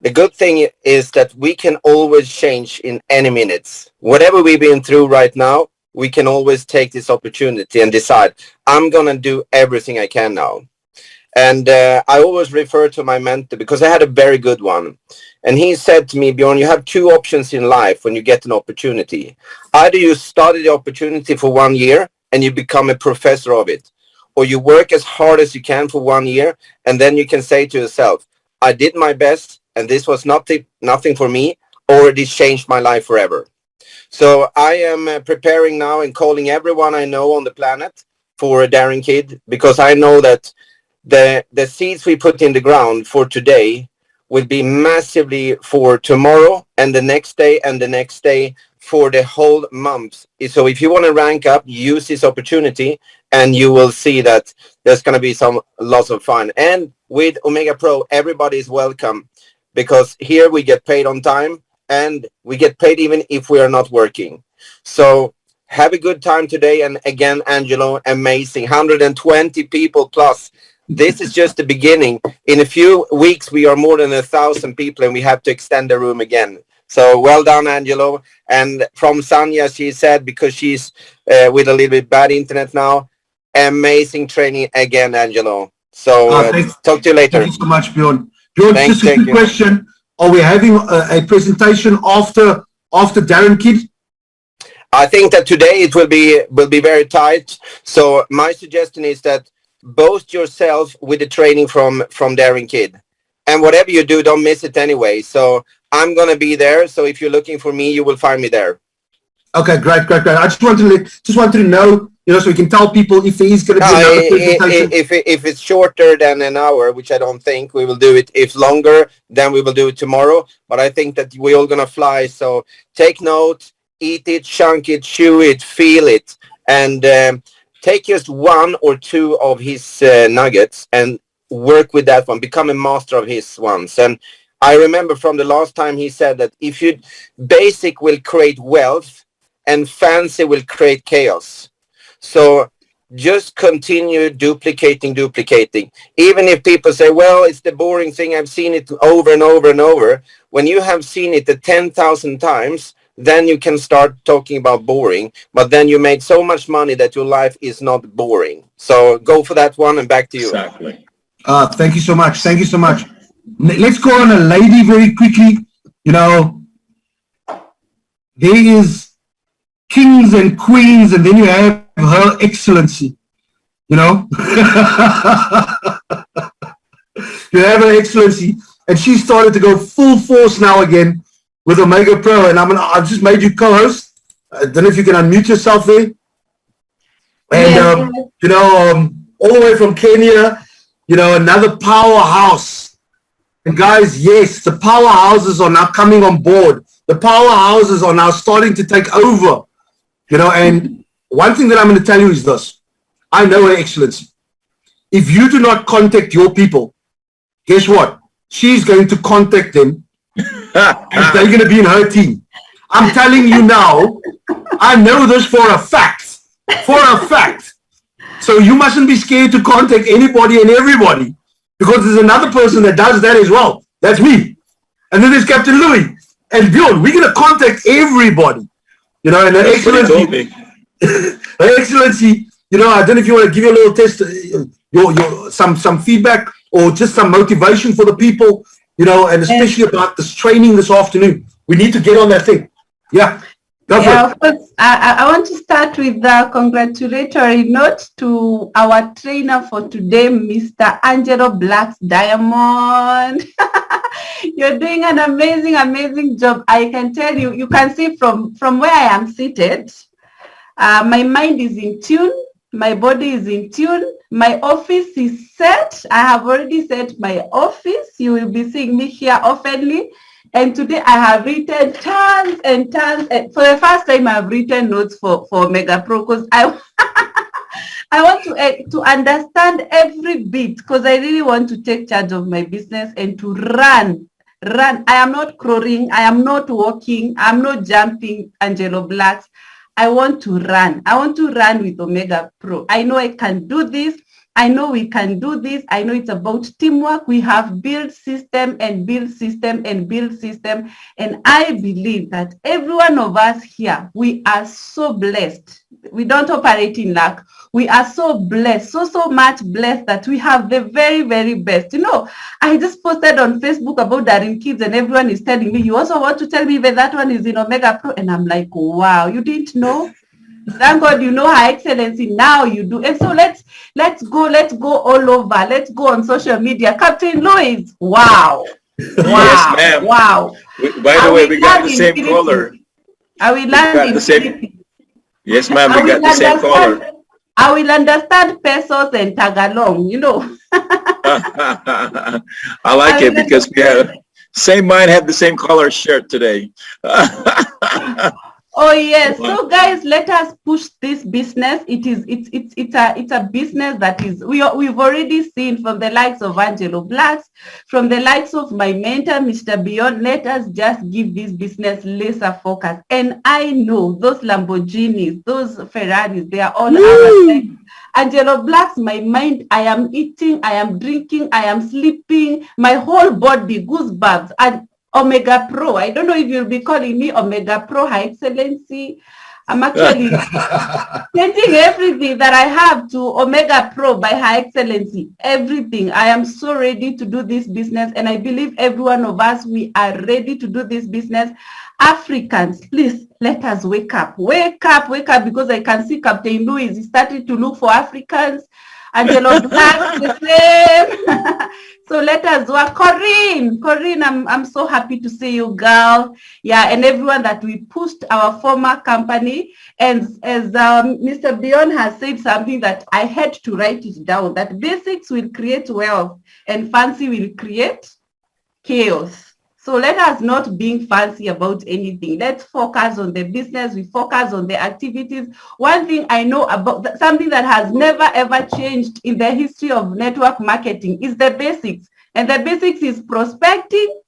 the good thing is that we can always change in any minutes. Whatever we've been through right now, we can always take this opportunity and decide, I'm going to do everything I can now. And I always refer to my mentor because I had a very good one. And he said to me, Bjorn, you have two options in life when you get an opportunity. Either you study the opportunity for 1 year and you become a professor of it, or you work as hard as you can for 1 year, and then you can say to yourself, I did my best and this was nothing for me, or it changed my life forever. So I am preparing now and calling everyone I know on the planet for a Darren Kidd, because I know that the seeds we put in the ground for today will be massively for tomorrow and the next day and the next day for the whole month. So if you want to rank up, use this opportunity and you will see that there's going to be lots of fun. And with Omega Pro, everybody is welcome, because here we get paid on time and we get paid even if we are not working. So have a good time today. And again, Angelo, amazing. 120 people plus. This is just the beginning. In a few weeks, we are more than 1,000 people and we have to extend the room again. So well done, Angelo. And from Sanya, she said, because she's with a little bit bad internet now, amazing training again, Angelo. So talk to you later. Thank you so much, Bjorn. Bjorn, just a quick question. Are we having a presentation after Darren Kidd? I think that today it will be very tight. So my suggestion is that boast yourself with the training from Daring Kid. And whatever you do, don't miss it anyway. So I'm going to be there. So if you're looking for me, you will find me there. Okay, great. I just wanted to know, so we can tell people if there is going to be another presentation. If it's shorter than an hour, which I don't think, we will do it. If longer, then we will do it tomorrow. But I think that we're all going to fly. So take note, eat it, chunk it, chew it, feel it. And take just one or two of his nuggets and work with that one. Become a master of his ones. And I remember from the last time he said that if you basic will create wealth and fancy will create chaos. So just continue duplicating. Even if people say, well, it's the boring thing. I've seen it over and over and over. When you have seen it 10,000 times, then you can start talking about boring. But then you make so much money that your life is not boring. So go for that one, and back to you. Exactly. Thank you so much. Let's go on a lady very quickly. There is kings and queens, and then you have Her Excellency. You have Her Excellency, and she started to go full force now again with Omega Pro, and I've just made you co-host. I don't know if you can unmute yourself there. And all the way from Kenya, another powerhouse. And guys, yes, the powerhouses are now coming on board. The powerhouses are now starting to take over. And one thing that I'm going to tell you is this. I know Her Excellency. If you do not contact your people, guess what? She's going to contact them. And they're going to be in her team. I'm telling you now, I know this for a fact. So you mustn't be scared to contact anybody and everybody, because there's another person that does that as well. That's me. And then there's Captain Louis. And Bjorn, we're going to contact everybody. And Her Excellency, Her Excellency, I don't know if you want to give you a little test, some feedback or just some motivation for the people, and especially about this training this afternoon. We need to get on that thing. Yeah. Of course, I want to start with the congratulatory note to our trainer for today, Mr. Angelo Black's Diamond. You're doing an amazing job. I can tell you, you can see from where I am seated, my mind is in tune, my body is in tune, my office is set. I have already set my office. You will be seeing me here oftenly. And today I have written tons and tons. For the first time, I have written notes for Omega Pro, because I want to understand every bit, because I really want to take charge of my business and to run. I am not crawling. I am not walking. I'm not jumping, Angelo Blacks. I want to run. I want to run with Omega Pro. I know I can do this. I know we can do this. I know it's about teamwork. We have built system. And I believe that every one of us here, we are so blessed. We don't operate in luck. We are so blessed, so much blessed that we have the very, very best. I just posted on Facebook about Daring Kids, and everyone is telling me, you also want to tell me that one is in Omega Pro? And I'm like, wow, you didn't know? Thank God you know Her Excellency, now you do. And so let's go all over. Let's go on social media. Captain Louis, wow. Yes, ma'am. Wow. By the way, we got the same color. I will learn in same. Yes, ma'am, we got the same color. I will understand pesos and Tagalog, I like it because we have same mind, have the same color shirt today. Oh yes. So guys, let us push this business. It's a business that is we've already seen from the likes of Angelo Blacks, from the likes of my mentor, Mr. Beyond. Let us just give this business laser focus. And I know those Lamborghinis, those Ferraris, they are all ours. Angelo Blacks, my mind, I am eating, I am drinking, I am sleeping, my whole body, goosebumps. And Omega Pro. I don't know if you'll be calling me Omega Pro, Her Excellency. I'm actually sending everything that I have to Omega Pro by Her Excellency. Everything. I am so ready to do this business, and I believe every one of us, we are ready to do this business. Africans, please let us wake up. Wake up, because I can see Captain Louis is starting to look for Africans. Angelo Black, the same. So let us work. Corinne, I'm so happy to see you, girl. Yeah, and everyone that we pushed our former company. And as Mr. Bion has said something that I had to write it down, that basics will create wealth and fancy will create chaos. So let us not being fancy about anything. Let's focus on the business. We focus on the activities. One thing I know about something that has never ever changed in the history of network marketing is the basics. And the basics is prospecting,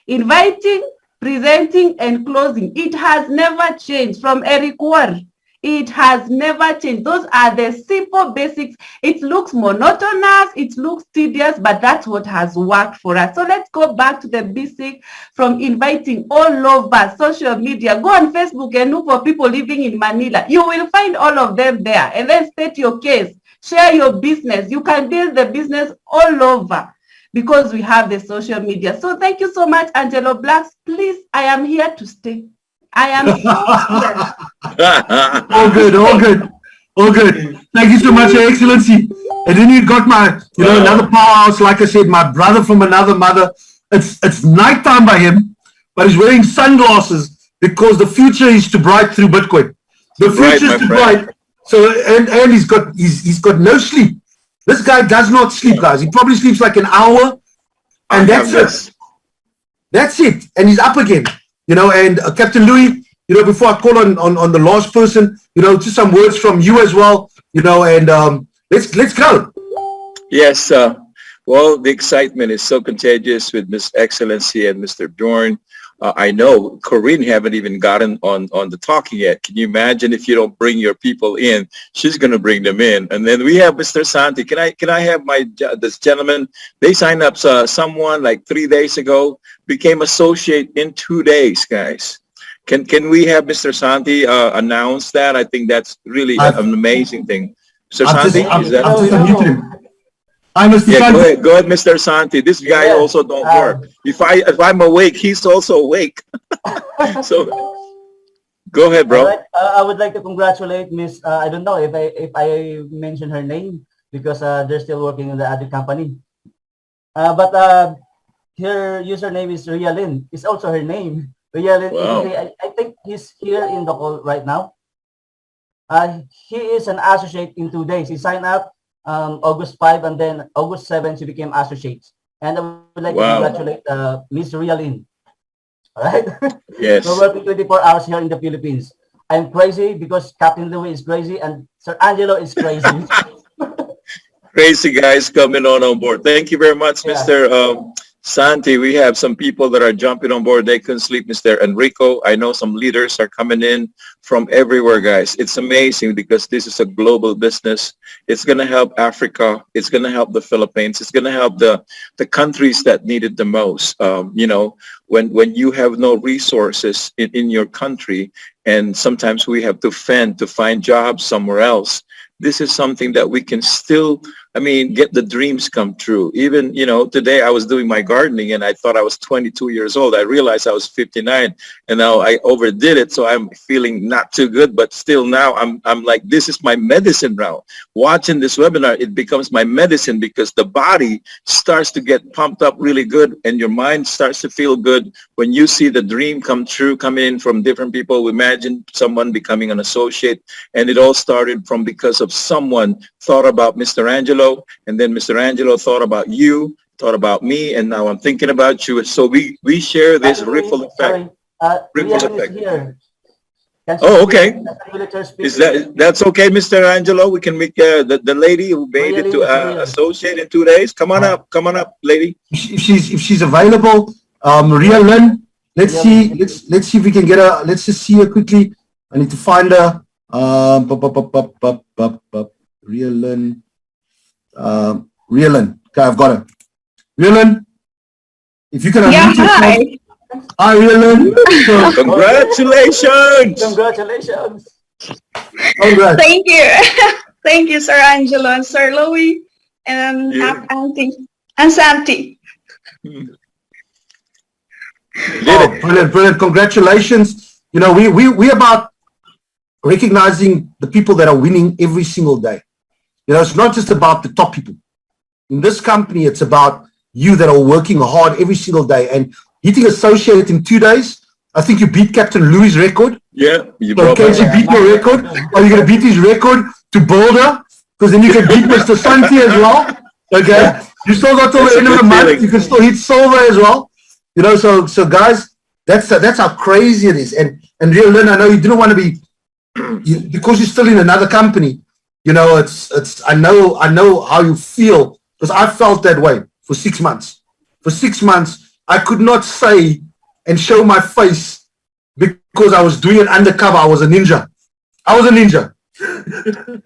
inviting, presenting, and closing. It has never changed from Eric Ward. It has never changed. Those are the simple basics. It looks monotonous, it looks tedious, but that's what has worked for us. So let's go back to the basic from inviting all over social media. Go on Facebook and look for people living in Manila. You will find all of them there. And then state your case. Share your business. You can build the business all over because we have the social media. So thank you so much, Angelo Blacks. Please, I am here to stay. I am all good, all good, all good. Thank you so much, Your Excellency. And then you got my, another powerhouse, like I said, my brother from another mother. It's nighttime by him, but he's wearing sunglasses because the future is to bright through Bitcoin. The future is to bright. So and he's got no sleep. This guy does not sleep, guys. He probably sleeps like an hour, and that's it. That's it. And he's up again. And Captain Louis, before I call on the last person, just some words from you as well, and let's go. Yes, well, the excitement is so contagious with Miss Excellency and Mr. Bjorn. I know Corinne haven't even gotten on the talking yet. Can you imagine if you don't bring your people in? She's going to bring them in. And then we have Mr. Santi. Can I have this gentleman? They signed up someone like 3 days ago, became associate in 2 days, guys. Can we have Mr. Santi announce that? I think that's really an amazing thing. Mr. Santi, is that? Go ahead, Mr. Santi. This guy also don't work. If I'm awake, he's also awake. So go ahead, bro. Right. I would like to congratulate Miss. I don't know if I mention her name because they're still working in the other company. But her username is Rialyn. It's also her name. Rialyn. Wow. I think he's here in the call right now. He is an associate in 2 days. He signed up August 5 and then August 7 she became associates. And I would like to congratulate Miss Rialyn. All right? Yes. We're working 24 hours here in the Philippines. I'm crazy because Captain Louis is crazy and Sir Angelo is crazy. Crazy guys coming on board. Thank you very much, Mr. Santi. We have some people that are jumping on board. They couldn't sleep. Mr. Enrico, I know some leaders are coming in from everywhere, guys. It's amazing because this is a global business. It's going to help Africa. It's going to help the Philippines. It's going to help the countries that need it the most. When you have no resources in your country, and sometimes we have to fend to find jobs somewhere else, this is something that we can still, get the dreams come true. Even, today I was doing my gardening and I thought I was 22 years old. I realized I was 59 and now I overdid it. So I'm feeling not too good, but still now I'm like, this is my medicine now. Watching this webinar, it becomes my medicine because the body starts to get pumped up really good and your mind starts to feel good when you see the dream come true, come in from different people. Imagine someone becoming an associate, and it all started from because of someone thought about Mr. Angelo, and then Mr. Angelo thought about you, thought about me, and now I'm thinking about you. So we share this ripple effect. Ripple effect. Here. Oh, okay. Is that's okay, Mr. Angelo? We can make the lady who made it to associate in 2 days. Come on up, lady. If she's available, Rialyn, let's see if we can get her. Let's just see her quickly. I need to find her. Rialyn. Rialyn. Okay, I've got her. Rialyn, if you can unmute yourself. Hi, Rialyn. Congratulations. Congratulations. Congrats. Thank you. Thank you, Sir Angelo and Sir Louis and Auntie and Santi. Brilliant. Congratulations. We about recognizing the people that are winning every single day. You know, it's not just about the top people. In this company, it's about you that are working hard every single day. And hitting associate in 2 days, I think you beat Captain Louis' record. Yeah, you So broke can my you beat your record? Are you going to beat his record to Boulder? Because then you can beat Mr. Santi as well. Okay, you still got till the end of the month. You can still hit silver as well. You know, so guys, that's how crazy it is. And real Lynn, I know you didn't want to be because you're still in another company. You know, it's I know how you feel, because I felt that way for 6 months. For 6 months, I could not say and show my face because I was doing it undercover. I was a ninja.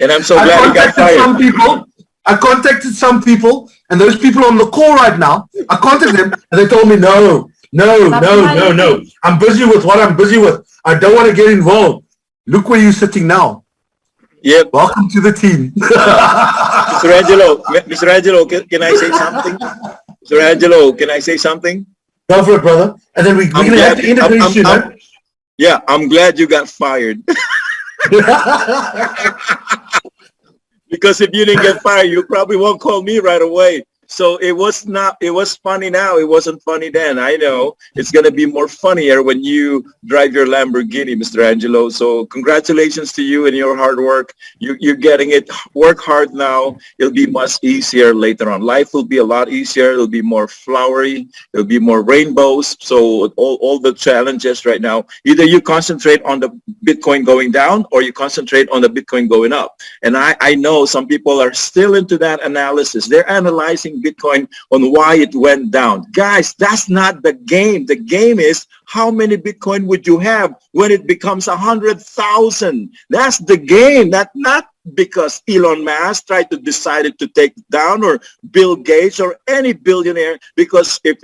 And I'm so glad you got fired. I contacted some people, and those people on the call right now, I contacted them, and they told me, no. I'm busy with what I'm busy with. I don't want to get involved. Look where you're sitting now. Yep. Welcome to the team. Mr. Angelo, can I say something? Mr. Angelo, can I say something? Go for it, brother. And then we're going to have to interview you. Yeah, I'm glad you got fired. Because if you didn't get fired, you probably won't call me right away. So it was funny now. It wasn't funny then. I know it's going to be more funnier when you drive your Lamborghini, Mr. Angelo. So congratulations to you and your hard work. You're getting it. Work hard now. It'll be much easier later on. Life will be a lot easier. It'll be more flowery. There'll be more rainbows. So all the challenges right now, either you concentrate on the Bitcoin going down or you concentrate on the Bitcoin going up. And I know some people are still into that analysis. They're analyzing Bitcoin on why it went down. Guys, that's not the game. The game is how many Bitcoin would you have when it becomes 100,000? That's the game. That's not because Elon Musk tried to decide it to take down, or Bill Gates or any billionaire, because if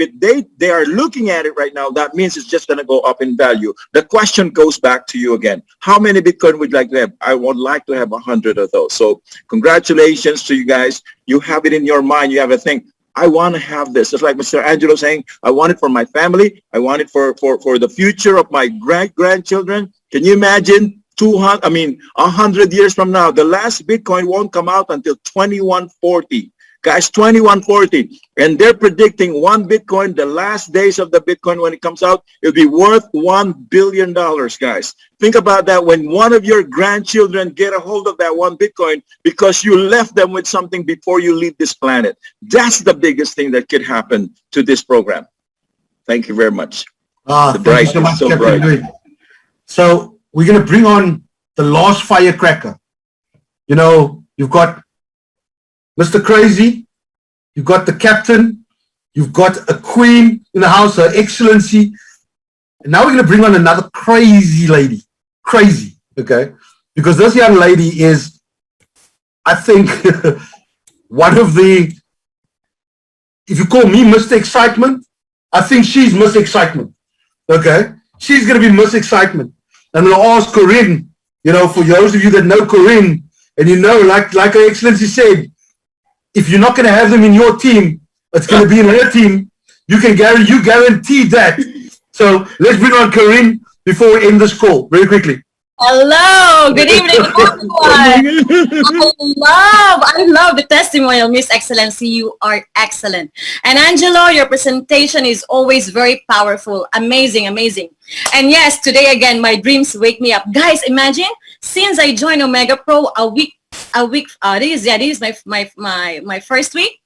they are looking at it right now, that means it's just going to go up in value. The question goes back to you again. How many Bitcoin would you like to have? I would like to have 100 of those. So congratulations to you guys. You have it in your mind. You have a thing. I want to have this. Just like Mr. Angelo saying, I want it for my family. I want it for the future of my grandchildren. Can you imagine 100 years from now, the last Bitcoin won't come out until 2140. Guys, 2140. And they're predicting one Bitcoin, the last days of the Bitcoin when it comes out, it'll be worth $1 billion, guys. Think about that when one of your grandchildren get a hold of that one Bitcoin because you left them with something before you leave this planet. That's the biggest thing that could happen to this program. Thank you very much. Thank you so much, Captain Louis. So we're going to bring on the last firecracker. You know, you've got Mr. Crazy, you've got the captain, you've got a queen in the house, Her Excellency. And now we're going to bring on another crazy lady. Crazy, okay? Because this young lady is, I think, one of the, if you call me Mr. Excitement, I think she's Miss Excitement, okay? She's going to be Miss Excitement. I'm going to ask Corinne, you know, for those of you that know Corinne, and you know, like Her Excellency said, if you're not going to have them in your team, it's going to be in her team. You guarantee that. So let's bring on Corinne before we end this call very quickly. Hello, good evening, everyone. I love the testimonial, Miss Excellency. You are excellent. And Angelo, your presentation is always very powerful. Amazing, amazing. And yes, today again, my dreams wake me up. Guys, imagine, since I joined Omega Pro this is my first week.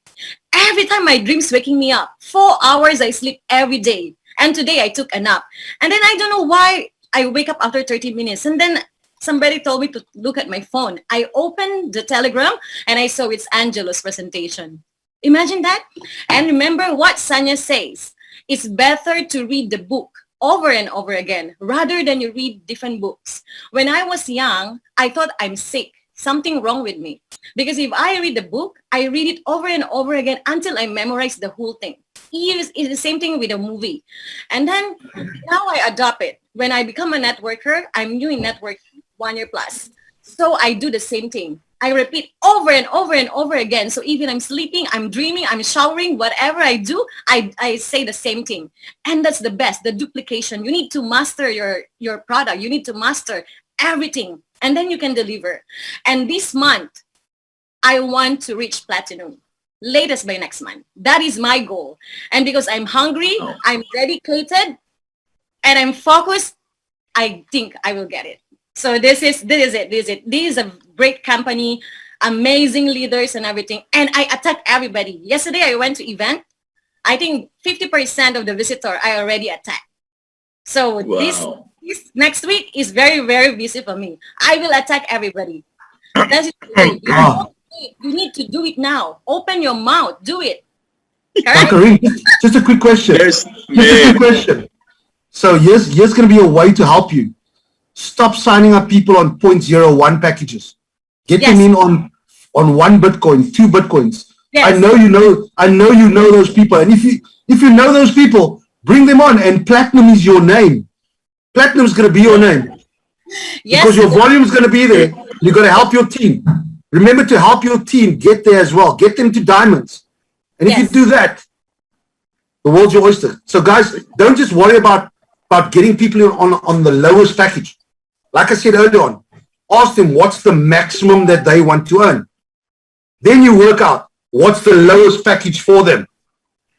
Every time my dreams waking me up, 4 hours I sleep every day. And today I took a nap. And then I don't know why I wake up after 30 minutes. And then somebody told me to look at my phone. I opened the Telegram and I saw it's Angelo's presentation. Imagine that. And remember what Sanya says. It's better to read the book over and over again rather than you read different books. When I was young, I thought I'm sick. Something wrong with me. Because if I read the book, I read it over and over again until I memorize the whole thing. It's the same thing with a movie. And then now I adopt it. When I become a networker, I'm new in networking 1 year plus. So I do the same thing. I repeat over and over and over again. So even I'm sleeping, I'm dreaming, I'm showering, whatever I do, I say the same thing. And that's the best, the duplication. You need to master your product. You need to master everything. And then you can deliver. And this month, I want to reach platinum, latest by next month. That is my goal. And because I'm hungry, I'm dedicated, and I'm focused, I think I will get it. So this is it. This is a great company, amazing leaders and everything. And I attack everybody. Yesterday I went to event. I think 50% of the visitor I already attacked. So this next week is very, very busy for me. I will attack everybody. That's it. You need to do it now. Open your mouth. Do it. Karim, just a quick question. Just a quick question. So here's going to be a way to help you. Stop signing up people on 0.01 packages. Get them in on 1 Bitcoin, 2 Bitcoins. Yes. I know you know those people. And if you know those people, bring them on. And platinum is your name. Platinum is going to be your name. Yes. Because your volume is going to be there. You're going to help your team. Remember to help your team get there as well. Get them to diamonds. And if you do that, the world's your oyster. So guys, don't just worry about getting people on the lowest package. Like I said earlier on, ask them what's the maximum that they want to earn. Then you work out what's the lowest package for them.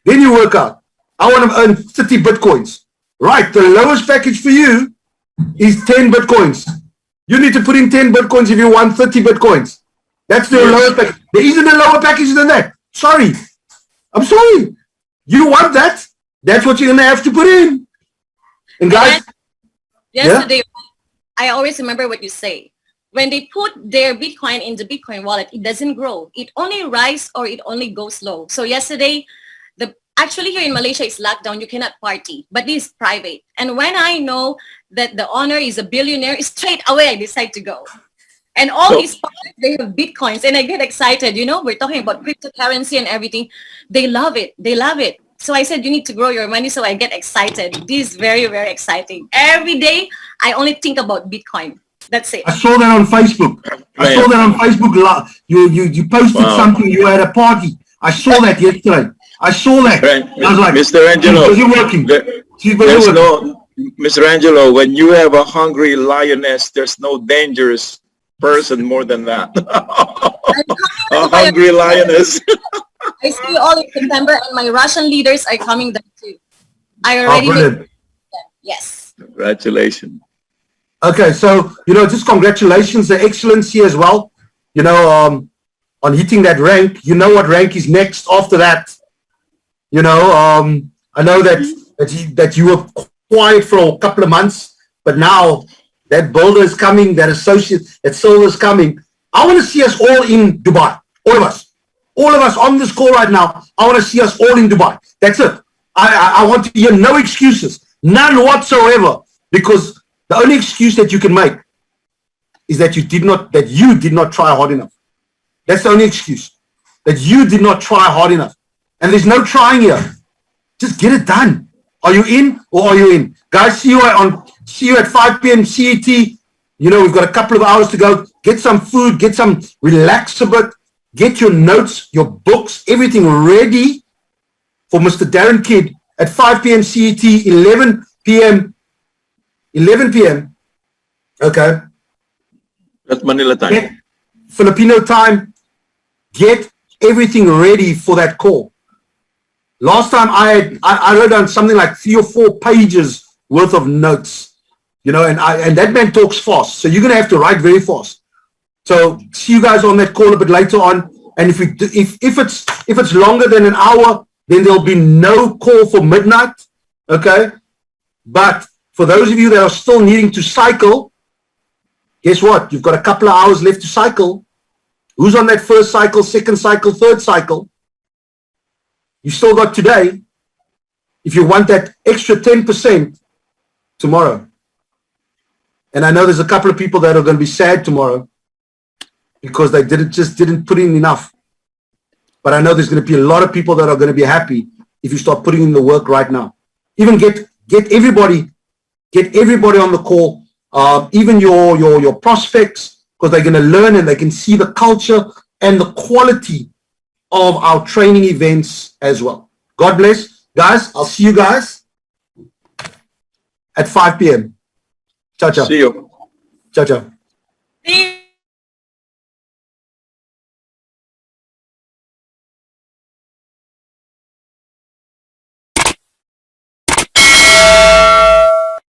Then you work out, I want to earn 30 Bitcoins. Right, the lowest package for you is 10 Bitcoins. You need to put in 10 Bitcoins if you want 30 Bitcoins. That's the lowest package. There isn't a lower package than that. Sorry. I'm sorry. You want that? That's what you're going to have to put in. And guys, yesterday, I always remember what you say. When they put their Bitcoin in the Bitcoin wallet, it doesn't grow. It only rises or it only goes low. So yesterday, actually here in Malaysia, it's lockdown. You cannot party, but this is private. And when I know that the owner is a billionaire, straight away I decide to go. And all his partners, they have Bitcoins, and I get excited. You know, we're talking about cryptocurrency and everything. They love it. They love it. So I said, you need to grow your money. So I get excited. This is very, very exciting. Every day, I only think about Bitcoin. That's it. I saw that on Facebook. I saw that on Facebook. You posted something. You were at a party. I saw that yesterday. I saw that. I was like, Mr. Angelo, is it working? Mr. Angelo, when you have a hungry lioness, there's no dangerous person more than that. A hungry lioness. I see you all in September, and my Russian leaders are coming there too. I already did. Yes. Congratulations. Okay, so just congratulations, the excellency as well. On hitting that rank. You know what rank is next after that. I know that you were quiet for a couple of months, but now that builder is coming, that associate, that silver is coming. I want to see us all in Dubai. All of us on this call right now. I want to see us all in Dubai. That's it. I want to hear no excuses, none whatsoever, because the only excuse that you can make is that you did not try hard enough. That's the only excuse, that you did not try hard enough. And there's no trying here. Just get it done. Are you in or are you in? Guys, see you at 5 p.m. CET. We've got a couple of hours to go. Get some food, relax a bit, get your notes, your books, everything ready for Mr. Darren Kidd at 5 p.m. CET, 11 p.m. Okay. That's Manila time. Filipino time. Get everything ready for that call. Last time I wrote down something like 3 or 4 pages worth of notes, and that man talks fast. So you're going to have to write very fast. So see you guys on that call a bit later on. And if it's longer than an hour, then there'll be no call for midnight. Okay. But for those of you that are still needing to cycle, guess what? You've got a couple of hours left to cycle. Who's on that first cycle, second cycle, third cycle? You still got today. If you want that extra 10% tomorrow. And I know there's a couple of people that are going to be sad tomorrow because they didn't put in enough. But I know there's going to be a lot of people that are going to be happy if you start putting in the work right now. Even get everybody on the call, even your prospects, because they're going to learn and they can see the culture and the quality of our training events as well. God bless. Guys, I'll see you guys at 5 p.m. Ciao, ciao. See you. Ciao, ciao.